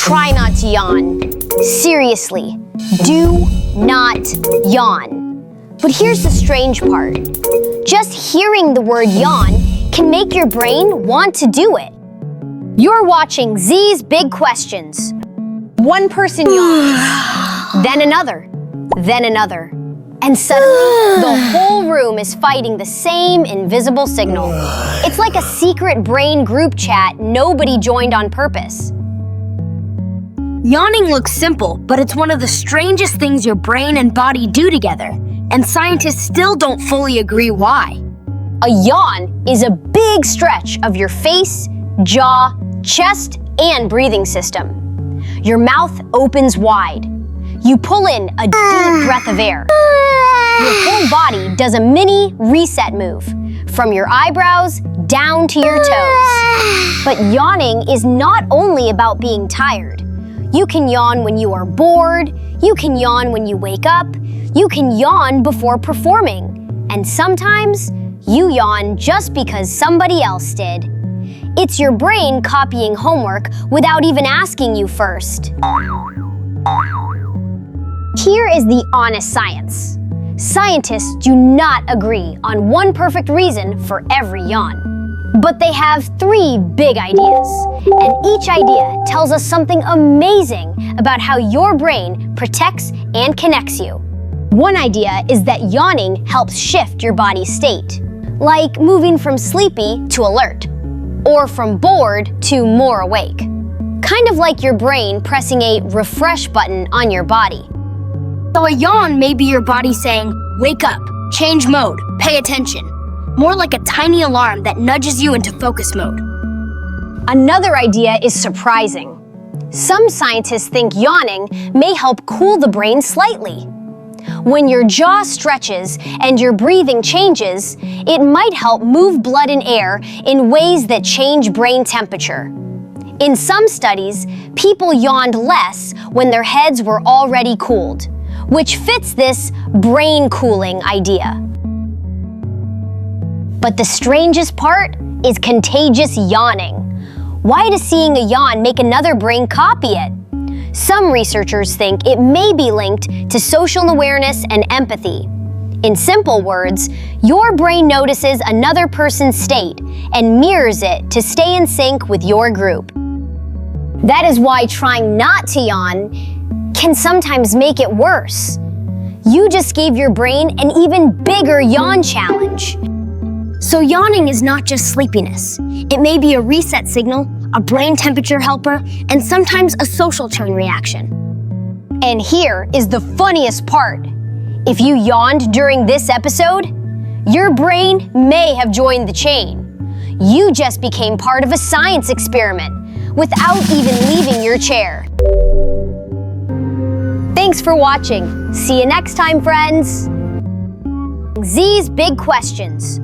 Try not to yawn. Seriously, do not yawn. But here's the strange part. Just hearing the word yawn can make your brain want to do it. You're watching Z's Big Questions. One person yawns, then another, and suddenly the whole room is fighting the same invisible signal. It's like a secret brain group chat nobody joined on purpose. Yawning looks simple, but it's one of the strangest things your brain and body do together, and scientists still don't fully agree why. A yawn is a big stretch of your face, jaw, chest, and breathing system. Your mouth opens wide. You pull in a deep breath of air. Your whole body does a mini reset move, from your eyebrows down to your toes. But yawning is not only about being tired. You can yawn when you are bored, you can yawn when you wake up, you can yawn before performing, and sometimes you yawn just because somebody else did. It's your brain copying homework without even asking you first. Here is the honest science. Scientists do not agree on one perfect reason for every yawn. But they have 3 big ideas, and each idea tells us something amazing about how your brain protects and connects you. One idea is that yawning helps shift your body's state, like moving from sleepy to alert, or from bored to more awake. Kind of like your brain pressing a refresh button on your body. So a yawn may be your body saying, wake up, change mode, pay attention. More like a tiny alarm that nudges you into focus mode. Another idea is surprising. Some scientists think yawning may help cool the brain slightly. When your jaw stretches and your breathing changes, it might help move blood and air in ways that change brain temperature. In some studies, people yawned less when their heads were already cooled, which fits this brain cooling idea. But the strangest part is contagious yawning. Why does seeing a yawn make another brain copy it? Some researchers think it may be linked to social awareness and empathy. In simple words, your brain notices another person's state and mirrors it to stay in sync with your group. That is why trying not to yawn can sometimes make it worse. You just gave your brain an even bigger yawn challenge. So yawning is not just sleepiness. It may be a reset signal, a brain temperature helper, and sometimes a social chain reaction. And here is the funniest part. If you yawned during this episode, your brain may have joined the chain. You just became part of a science experiment without even leaving your chair. Thanks for watching. See you next time, friends. Z's Big Questions.